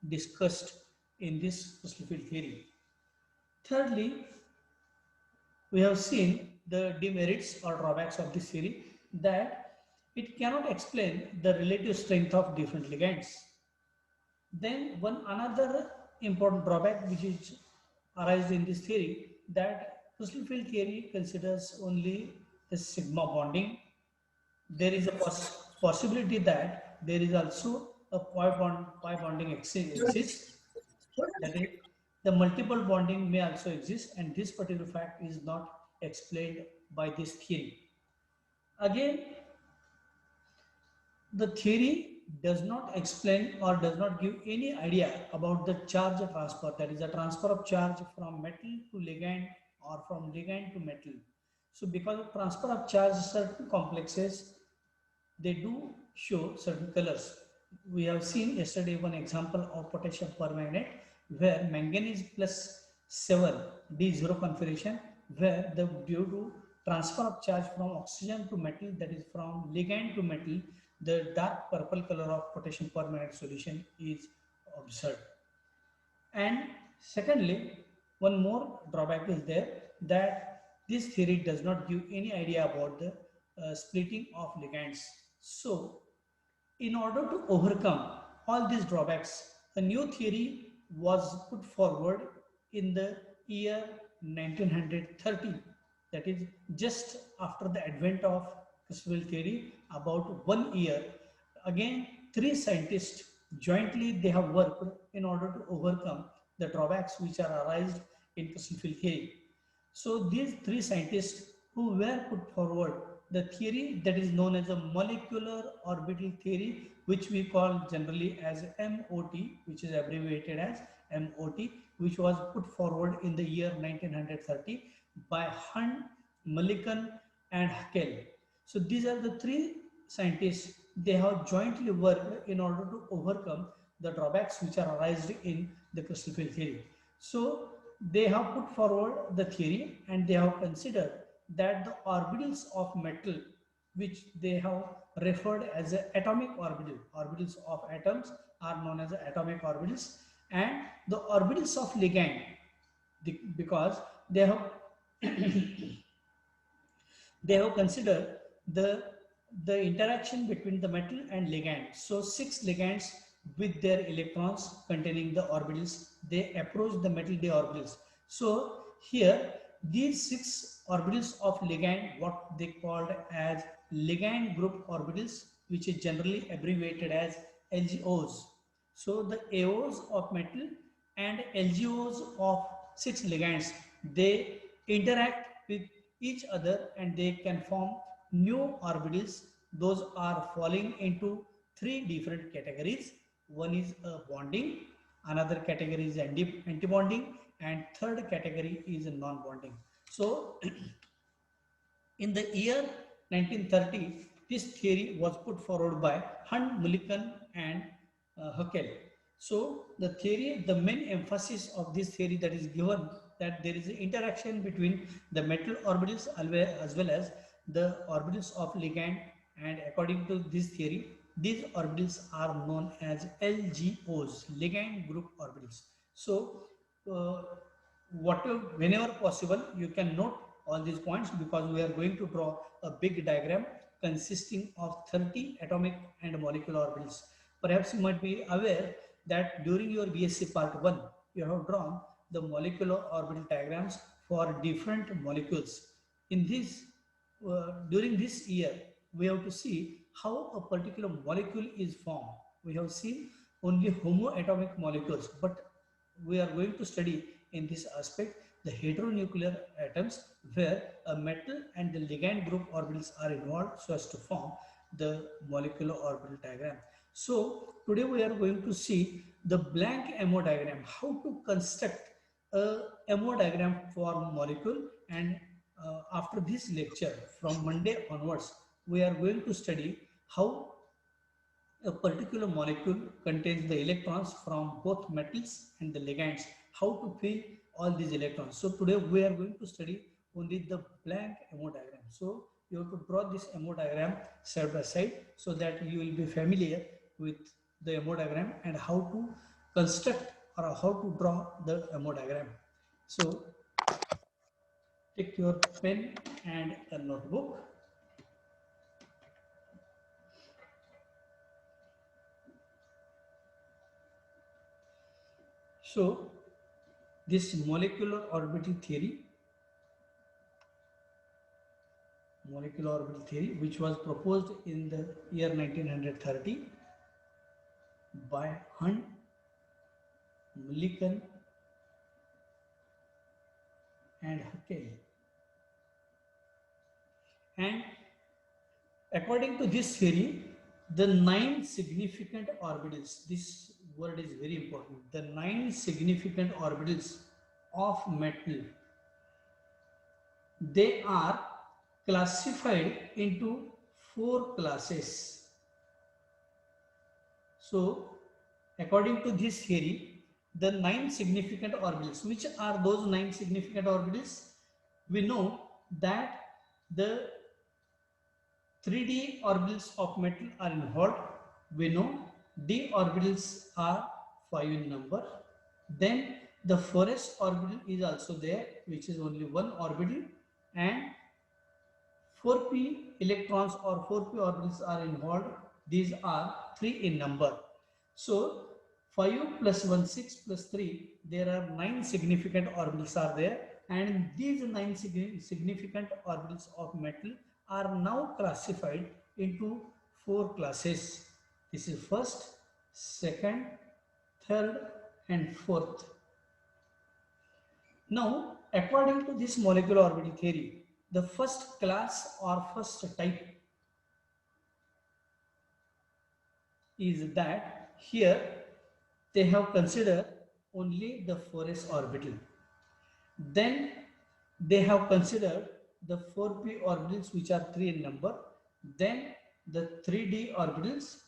discussed in this crystal field theory. Thirdly, we have seen the demerits or drawbacks of this theory, that it cannot explain the relative strength of different ligands. Then one another important drawback which is arises in this theory, that crystal field theory considers only the sigma bonding. There is a possibility that there is also a pi bonding exists. That is, the multiple bonding may also exist, and this particular fact is not explained by this theory. Again, the theory does not explain or does not give any idea about the charge transfer, that is, the transfer of charge from metal to ligand or from ligand to metal. So, because of transfer of charge, certain complexes they do show certain colors. We have seen yesterday one example of potassium permanganate where manganese plus 7 D0 configuration, where the due to transfer of charge from oxygen to metal, that is from ligand to metal, the dark purple color of potassium permanganate solution is observed. And secondly, one more drawback is there, that this theory does not give any idea about the splitting of ligands. So, in order to overcome all these drawbacks, a new theory was put forward in the year 1930. That is just after the advent of crystal field theory, about 1 year. Again, three scientists jointly they have worked in order to overcome the drawbacks which are arised in crystal field theory. So these three scientists who were put forward the theory that is known as a molecular orbital theory, which we call generally as MOT, which is abbreviated as MOT, which was put forward in the year 1930 by Hunt, Millikan and Haeckel. So these are the three scientists, they have jointly worked in order to overcome the drawbacks which are arised in the crystal field theory. So they have put forward the theory and they have considered that the orbitals of metal, which they have referred as a atomic orbitals of atoms are known as atomic orbitals, and the orbitals of ligand, because they have they have considered the interaction between the metal and ligand. So six ligands with their electrons containing the orbitals, they approach the metal d orbitals. So here these six orbitals of ligand, what they called as ligand group orbitals, which is generally abbreviated as LGOs. So the AOs of metal and LGOs of six ligands, they interact with each other and they can form new orbitals. Those are falling into three different categories. One is bonding, another category is anti-bonding, and third category is non-bonding. So in the year 1930, this theory was put forward by Hunt, Millikan and Haeckel. So the theory, the main emphasis of this theory that is given, that there is an interaction between the metal orbitals as well as the orbitals of ligand, and according to this theory, these orbitals are known as LGOs, ligand group orbitals. So whenever possible, you can note all these points, because we are going to draw a big diagram consisting of 30 atomic and molecular orbitals. Perhaps you might be aware that during your BSc part 1, you have drawn the molecular orbital diagrams for different molecules. In this, during this year, we have to see how a particular molecule is formed. We have seen only homoatomic molecules, but we are going to study in this aspect the heteronuclear atoms, where a metal and the ligand group orbitals are involved so as to form the molecular orbital diagram. So today we are going to see the blank MO diagram, how to construct a MO diagram for molecule. And after this lecture, from Monday onwards, we are going to study how a particular molecule contains the electrons from both metals and the ligands, how to fill all these electrons. So today we are going to study only the blank MO diagram. So you have to draw this MO diagram side by side so that you will be familiar with the MO diagram and how to construct or how to draw the MO diagram. So take your pen and a notebook. So this molecular orbital theory, which was proposed in the year 1930 by Hunt, Millikan and Huckel. And according to this theory, the 9 significant orbitals, this word is very important, the 9 significant orbitals of metal, they are classified into 4 classes. So, according to this theory, the 9 significant orbitals, which are those 9 significant orbitals? We know that the 3d orbitals of metal are involved. We know d orbitals are 5 in number. Then the 4s orbital is also there, which is only one orbital, and 4p electrons or 4p orbitals are involved. These are 3 in number. So 5 plus 1, 6 plus 3, there are 9 significant orbitals are there, and these 9 significant orbitals of metal are now classified into 4 classes. This is first, second, third and fourth. Now, according to this molecular orbital theory, the first class or first type is that here they have considered only the 4s orbital. Then they have considered the 4p orbitals, which are 3 in number. Then the 3d orbitals,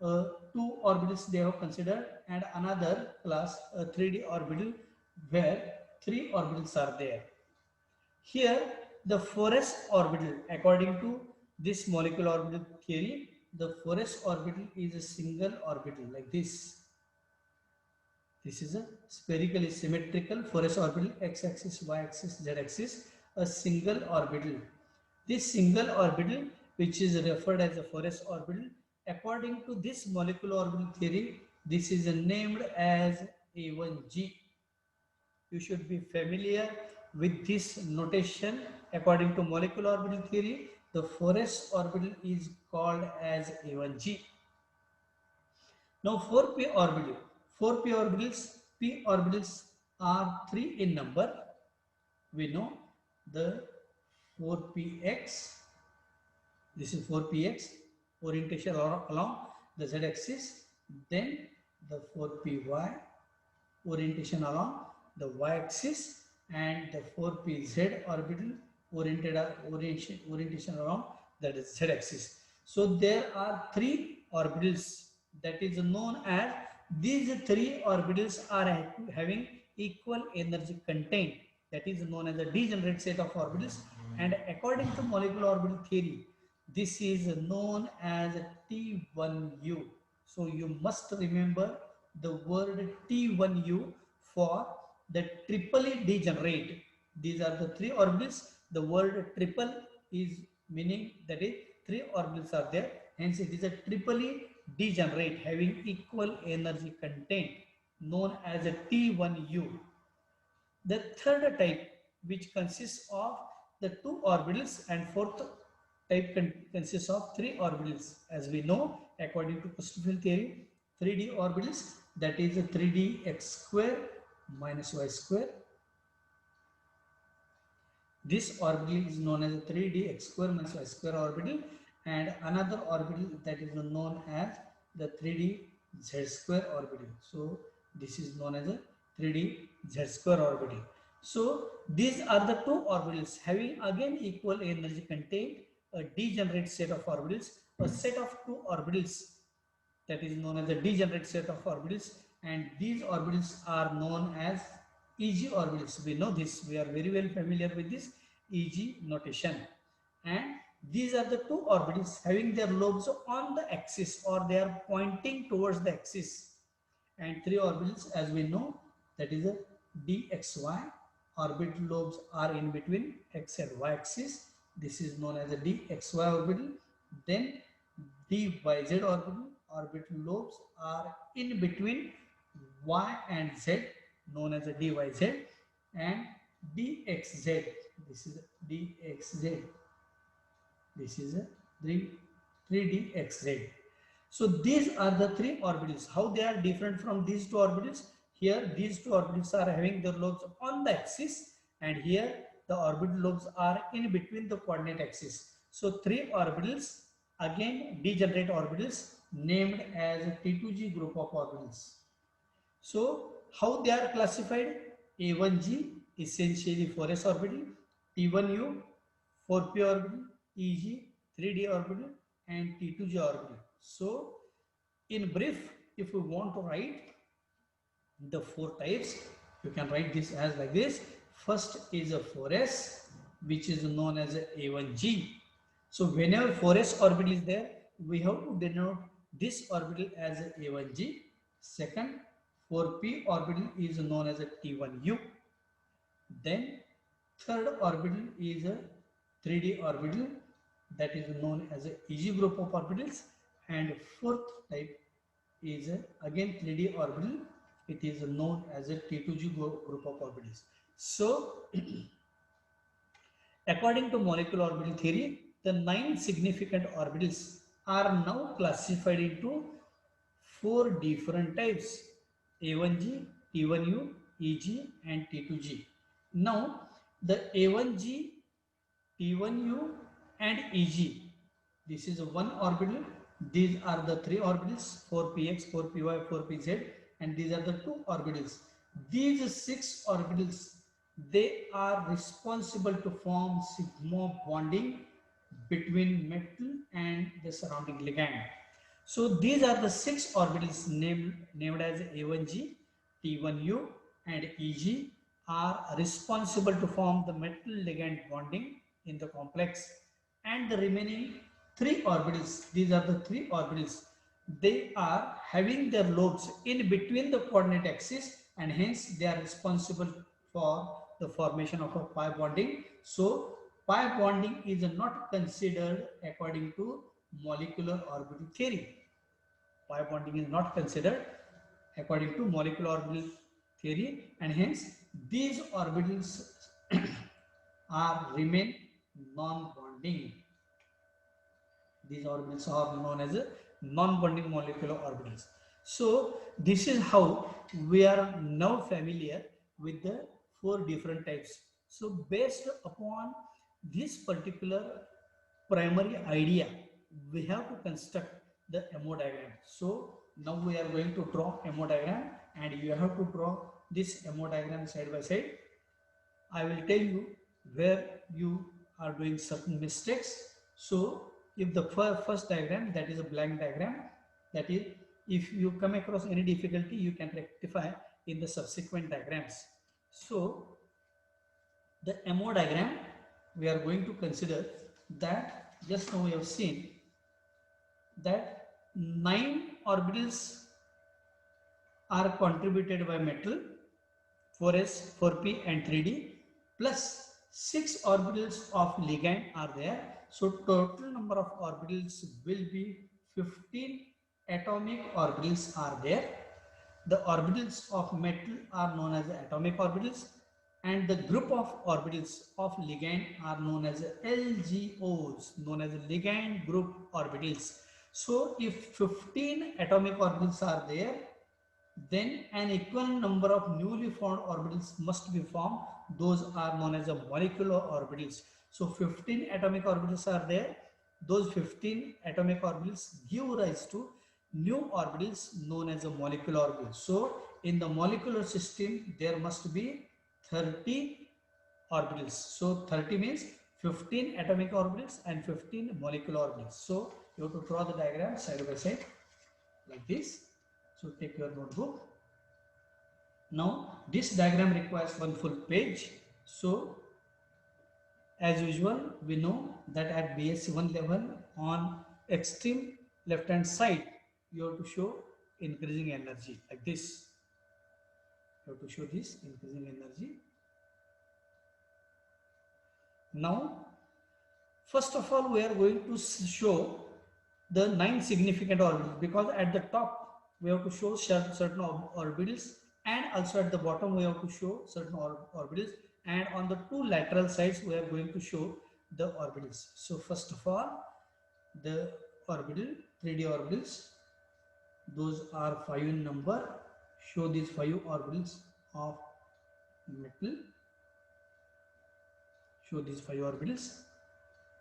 2 orbitals they have considered, and another class, 3d orbital, where 3 orbitals are there. Here the 4s orbital, according to this molecular orbital theory, the 4s orbital is a single orbital like this. This is a spherically symmetrical 4s orbital, x-axis, y-axis, z-axis, a single orbital. This single orbital, which is referred as a 4s orbital, according to this molecular orbital theory, this is named as A1G. You should be familiar with this notation. According to molecular orbital theory, the 4s orbital is called as A1G. Now 4p orbital. 4p orbitals, p orbitals are 3 in number. We know the 4px. This is 4px, orientation along the z-axis. Then the 4py, orientation along the y-axis, and the 4pz orbital, orientation along the z-axis. So there are 3 orbitals, that is known as, these 3 orbitals are having equal energy content, that is known as a degenerate set of orbitals, and according to molecular orbital theory, this is known as T1U. So you must remember the word T1U for the triply degenerate. These are the 3 orbitals. The word triple is meaning that is 3 orbitals are there. Hence it is a triply degenerate having equal energy content, known as a T1U. The third type, which consists of the 2 orbitals, and fourth type consists of 3 orbitals. As we know, according to crystal theory, 3d orbitals, that is 3d x square minus y square. This orbital is known as 3d x square minus y square orbital, and another orbital that is known as the 3d z square orbital. So this is known as a 3d z square orbital. So these are the 2 orbitals having again equal energy content, a degenerate set of orbitals, a set of 2 orbitals that is known as a degenerate set of orbitals, and these orbitals are known as EG orbitals. We know this, we are very well familiar with this EG notation, and these are the 2 orbitals having their lobes on the axis, or they are pointing towards the axis, And three orbitals, as we know, that is a dxy. Orbital lobes are in between x and y axis. This is known as a dxy orbital. Then dyz orbital. Orbital lobes are in between y and z, known as a dyz. And dxz. This is dxz. This is a 3dxz. So these are the three orbitals. How they are different from these two orbitals? Here these two orbitals are having their lobes on the axis, and here the orbital lobes are in between the coordinate axis. So three orbitals, again degenerate orbitals, named as T2G group of orbitals. So how they are classified? A1G, essentially 4s orbital, T1U 4p orbital, EG 3d orbital, and T2G orbital. So in brief, if we want to write the four types, you can write this as like this. First is a 4s, which is known as a A1G. So whenever 4s orbital is there, we have to denote this orbital as a A1G. Second, 4p orbital is known as a T1U. Then third orbital is a 3d orbital, that is known as a EG group of orbitals. And fourth type is again 3d orbital. It is known as a T2G group of orbitals. So according to molecular orbital theory, the 9 significant orbitals are now classified into 4 different types: A1G, T1U, EG, and T2G. Now, the A1G, T1U, and EG, this is one orbital. These are the three orbitals: 4px, 4py, 4pz, and these are the two orbitals. These 6 orbitals, they are responsible to form sigma bonding between metal and the surrounding ligand. So these are the 6 orbitals named as A1G, T1U, and EG are responsible to form the metal ligand bonding in the complex. And the remaining 3 orbitals, these are the 3 orbitals, they are having their lobes in between the coordinate axis, and hence they are responsible for the formation of a pi bonding. So pi bonding is not considered according to molecular orbital theory. Pi bonding is not considered according to molecular orbital theory, and hence these orbitals are remain non-bonding. These orbitals are known as non-bonding molecular orbitals. So this is how we are now familiar with the 4 different types. So based upon this particular primary idea, we have to construct the MO diagram. So now we are going to draw MO diagram, and you have to draw this MO diagram side by side. I will tell you where you are doing certain mistakes. So if the first diagram, that is a blank diagram, that is, if you come across any difficulty, you can rectify in the subsequent diagrams. So the MO diagram, we are going to consider that just now we have seen that 9 orbitals are contributed by metal, 4s, 4p, and 3d, plus 6 orbitals of ligand are there. So total number of orbitals will be 15 atomic orbitals are there. The orbitals of metal are known as atomic orbitals, and the group of orbitals of ligand are known as LGOs, known as ligand group orbitals. So if 15 atomic orbitals are there, then an equal number of newly formed orbitals must be formed. Those are known as molecular orbitals. So 15 atomic orbitals are there. Those 15 atomic orbitals give rise to new orbitals known as molecular orbitals. So in the molecular system, there must be 30 orbitals. So 30 means 15 atomic orbitals and 15 molecular orbitals. So you have to draw the diagram side by side like this. So take your notebook. Now this diagram requires one full page. So as usual, we know that at BSc 1 level, on extreme left hand side, you have to show increasing energy like this. You have to show this increasing energy. Now, first of all, we are going to show the 9 significant orbitals, because at the top we have to show certain orbitals, and also at the bottom we have to show certain orbitals, and on the two lateral sides we are going to show the orbitals. So first of all, the orbital, 3D orbitals, those are 5 in number. Show these 5 orbitals of metal. Show these 5 orbitals.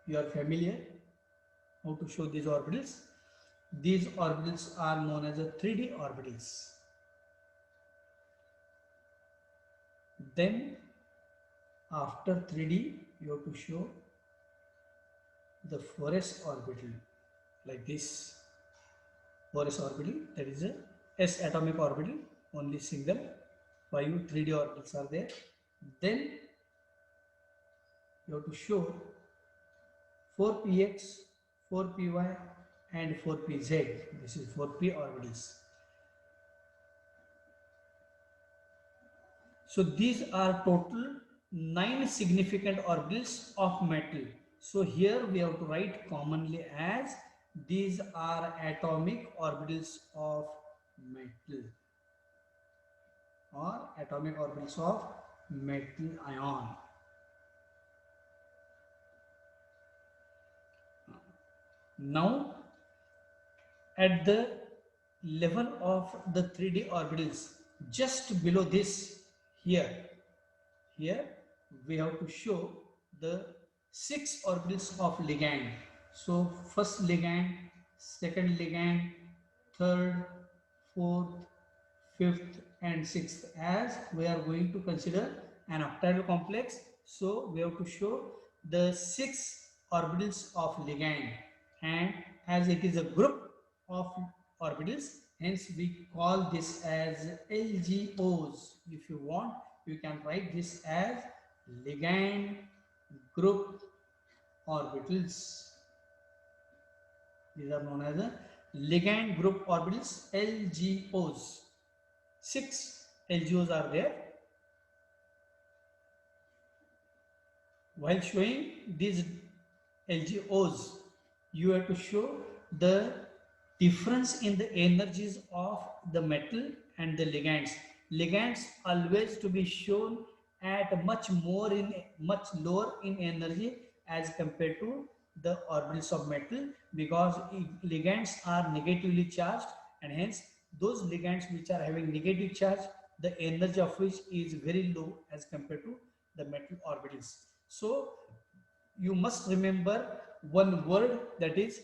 You are familiar how to show these orbitals. These orbitals are known as the 3D orbitals. Then after 3D, you have to show the 4s orbital like this. 4s orbital, that is a s atomic orbital, only single. 5 3D orbitals are there. Then you have to show 4px, 4py and 4pz. This is 4p orbitals. So these are total 9 significant orbitals of metal. So here we have to write commonly as these are atomic orbitals of metal, or atomic orbitals of metal ion. Now, at the level of the 3D orbitals, just below this, here we have to show the 6 orbitals of ligand. So first ligand, second ligand, third, fourth, fifth and sixth, as we are going to consider an octahedral complex. So we have to show the 6 orbitals of ligand, and as it is a group of orbitals, hence we call this as LGOs. If you want, you can write this as ligand group orbitals. These are known as ligand group orbitals, LGOs. 6 LGOs are there. While showing these LGOs, you have to show the difference in the energies of the metal and the ligands. Ligands always to be shown at much lower in energy as compared to the orbitals of metal, because ligands are negatively charged, and hence those ligands which are having negative charge, the energy of which is very low as compared to the metal orbitals. So you must remember one word, that is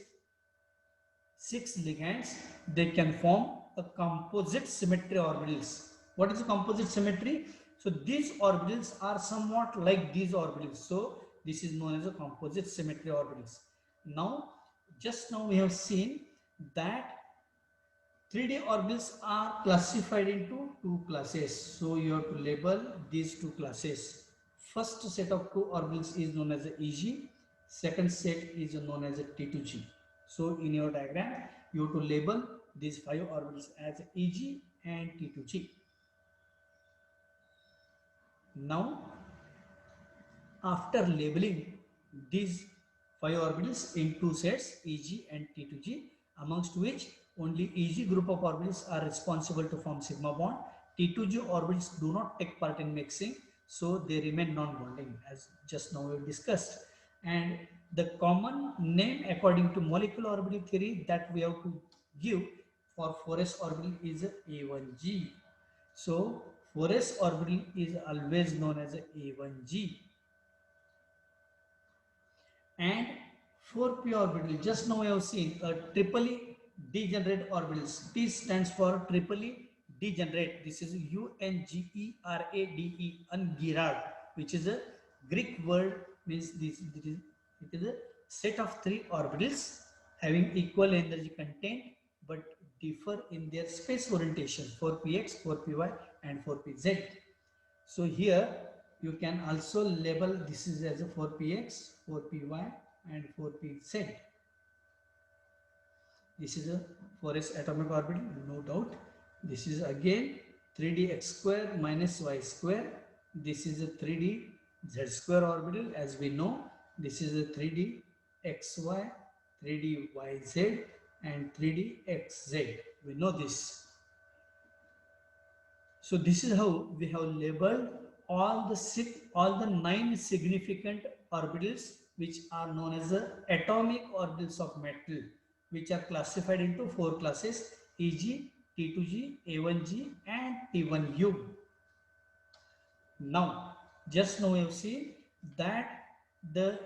6 ligands, they can form a composite symmetry orbitals. What is a composite symmetry? So these orbitals are somewhat like these orbitals. So this is known as a composite symmetry orbitals. Now, just now we have seen that 3D orbitals are classified into 2 classes. So you have to label these 2 classes. First set of 2 orbitals is known as a EG. Second set is known as a T2G. So in your diagram, you have to label these 5 orbitals as EG and T2G. Now, after labeling these 5 orbitals in 2 sets, EG and T2G, amongst which only EG group of orbitals are responsible to form sigma bond. T2G orbitals do not take part in mixing, so they remain non-bonding, as just now we discussed. And the common name according to molecular orbital theory that we have to give for 4s orbital is A1G. So 4s orbital is always known as A1G. And 4p orbital, just now I have seen a triply degenerate orbitals. T stands for triply degenerate. This is UNGERADE, ungerad, which is a Greek word, means it is a set of 3 orbitals having equal energy content but differ in their space orientation, 4px, 4py and 4pz. So here you can also label this is as a 4px, 4py and 4pz. This is a 4s atomic orbital, no doubt. This is again 3d x square minus y square. This is a 3d z square orbital, as we know. This is a 3d xy, 3d yz, and 3d xz. We know this. So this is how we have labeled all the 9 significant orbitals, which are known as the atomic orbitals of metal, which are classified into 4 classes: Eg, T2g, A1g, and T1u. Now, just now you have seen that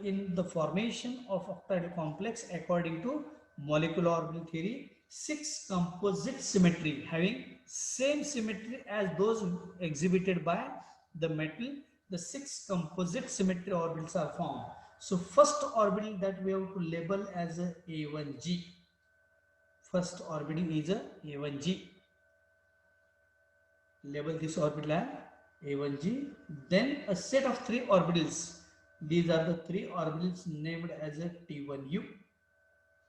in the formation of octahedral complex, according to molecular orbital theory, 6 composite symmetry having same symmetry as those exhibited by the metal, the 6 composite symmetry orbitals are formed. So first orbital that we have to label as a A1g. First orbital is a A1g. Label this orbital as A1g. Then a set of 3 orbitals. These are the 3 orbitals named as a T1u.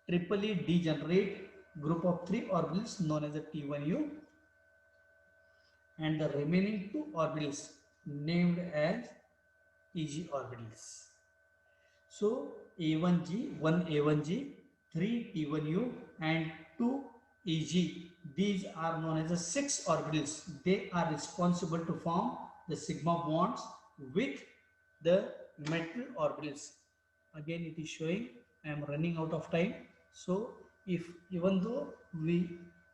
Triply degenerate group of 3 orbitals known as a T1u. And the remaining 2 orbitals named as Eg orbitals. So A1g, 1 A1g, 3 T1u, and 2 Eg. These are known as the 6 orbitals. They are responsible to form the sigma bonds with the metal orbitals. Again, it is showing I am running out of time. So if even though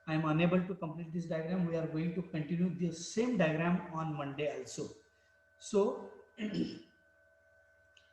I am unable to complete this diagram, we are going to continue the same diagram on Monday also. So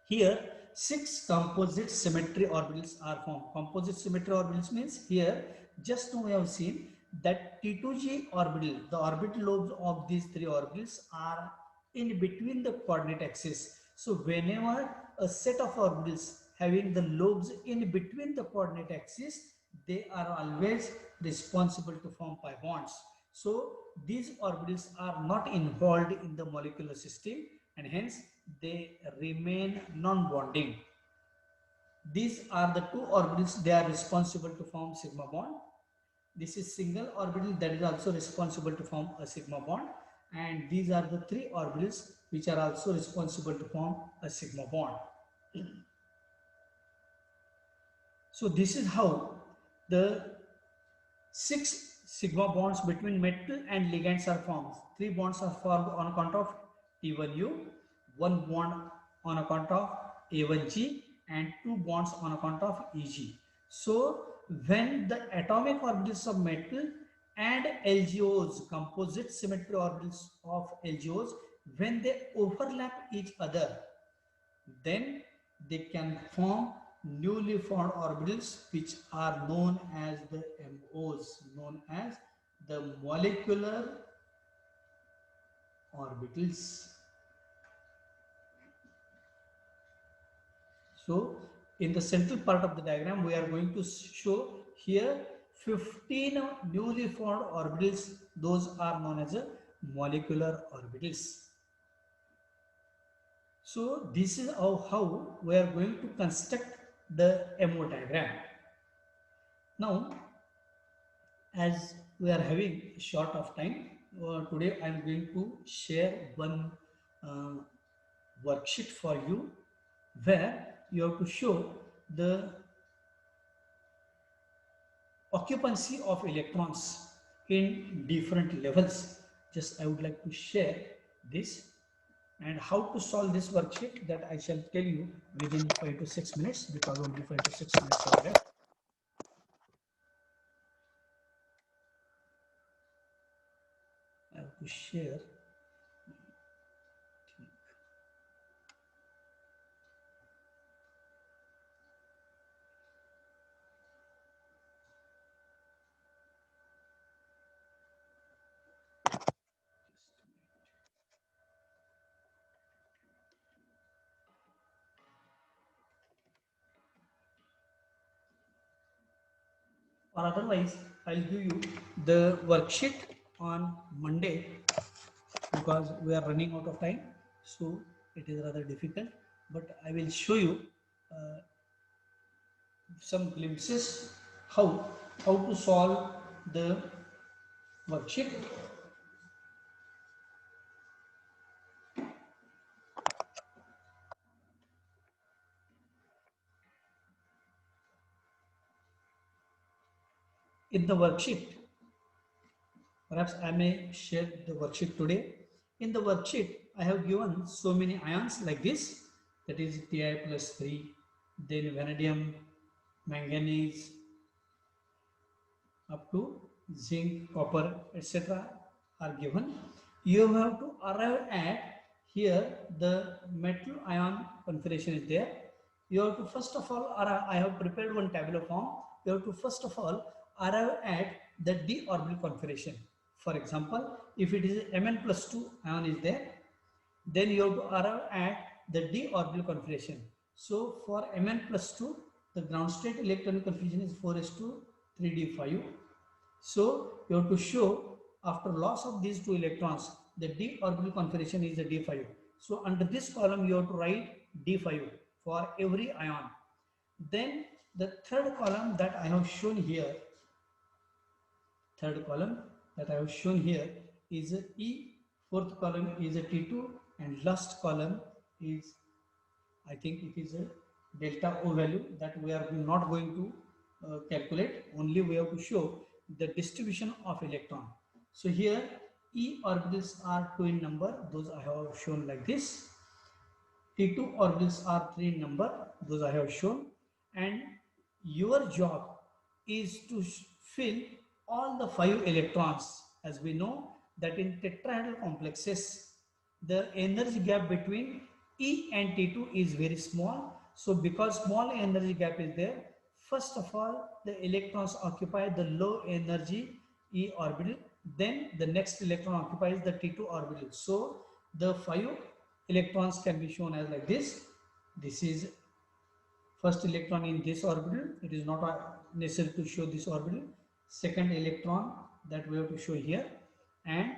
here, 6 composite symmetry orbitals are formed. Composite symmetry orbitals means here, just now we have seen that T2g orbital, the orbital lobes of these 3 orbitals are in between the coordinate axis. So whenever a set of orbitals having the lobes in between the coordinate axis, they are always responsible to form pi bonds. So these orbitals are not involved in the molecular system, and hence they remain non-bonding. These are the 2 orbitals, they are responsible to form sigma bond. This is single orbital that is also responsible to form a sigma bond, and these are the 3 orbitals which are also responsible to form a sigma bond. So this is how the 6 sigma bonds between metal and ligands are formed. 3 bonds are formed on account of T1u, 1 bond on account of A1g, and 2 bonds on account of Eg. So when the atomic orbitals of metal and LGOs, composite symmetry orbitals of LGOs, when they overlap each other, then they can form newly formed orbitals, which are known as the MOs, known as the molecular orbitals. So in the central part of the diagram, we are going to show here 15 newly formed orbitals. Those are known as molecular orbitals. So this is how we are going to construct the MO diagram. Now, as we are having short of time, today I am going to share one uh, worksheet for you, where you have to show the occupancy of electrons in different levels. Just I would like to share this, and how to solve this worksheet that I shall tell you within 5 to 6 minutes, because only 5 to 6 minutes are left. I have to share. Or otherwise, I'll give you the worksheet on Monday, because we are running out of time. So it is rather difficult, but I will show you some glimpses how to solve the worksheet. In the worksheet, perhaps I may share the worksheet today. In the worksheet, I have given so many ions like this, that is Ti plus 3, then vanadium, manganese, up to zinc, copper, etc. are given. You have to arrive at here the metal ion configuration is there. You have to first of all arrive, I have prepared one tabular form. You have to first of all arrive at the d orbital configuration. For example, if it is Mn plus 2 ion is there, then you have to arrive at the d orbital configuration. So for Mn plus 2, the ground state electronic configuration is 4s2 3d5. So you have to show after loss of these two electrons, the d orbital configuration is the d5. So under this column, you have to write d5 for every ion. Then the third column that I have shown here, is E, fourth column is a T2, and last column is, I think it is a delta O value that we are not going to calculate. Only we have to show the distribution of electron. So here E orbitals are 2 in number, those I have shown like this. T2 orbitals are 3 in number, those I have shown. And your job is to fill all the 5 electrons. As we know that in tetrahedral complexes, the energy gap between E and T2 is very small. So because small energy gap is there, first of all, the electrons occupy the low energy E orbital, then the next electron occupies the T2 orbital. So the 5 electrons can be shown as like this. This is first electron in this orbital. It is not necessary to show this orbital. Second electron that we have to show here, and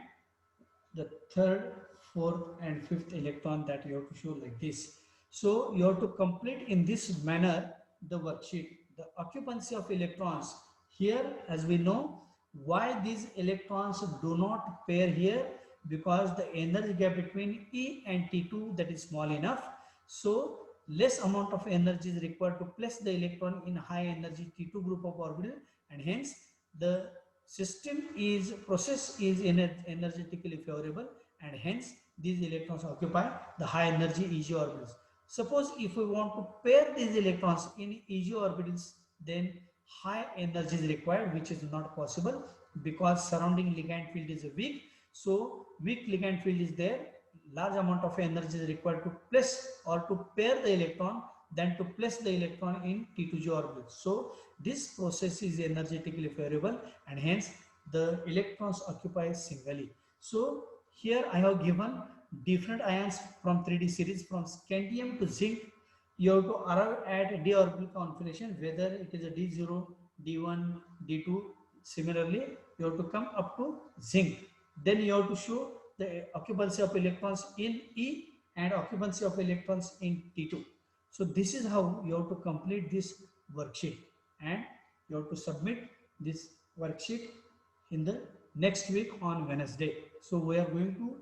the third, fourth and fifth electron that you have to show like this. So you have to complete in this manner the worksheet. The occupancy of electrons here, as we know, why these electrons do not pair here, because the energy gap between E and T2 that is small enough. So less amount of energy is required to place the electron in high energy T2 group of orbital, and hence the process is energetically favorable, and hence these electrons occupy the high energy EG orbitals. Suppose if we want to pair these electrons in EG orbitals, then high energy is required, which is not possible because surrounding ligand field is weak. So weak ligand field is there, large amount of energy is required to place or to pair the electron than to place the electron in T2G orbital. So this process is energetically favorable, and hence the electrons occupy singly. So here I have given different ions from 3D series from scandium to zinc. You have to arrive at d orbital configuration, whether it is a d0, d1, d2. Similarly, you have to come up to zinc. Then you have to show the occupancy of electrons in E and occupancy of electrons in T2. So this is how you have to complete this worksheet, and you have to submit this worksheet in the next week on Wednesday. So we are going to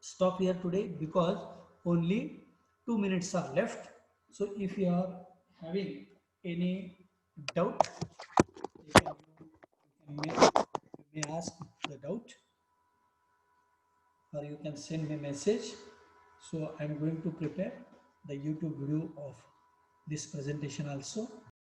stop here today because only 2 minutes are left. So if you are having any doubt, you may ask the doubt, or you can send me a message. So I'm going to prepare the YouTube video of this presentation also.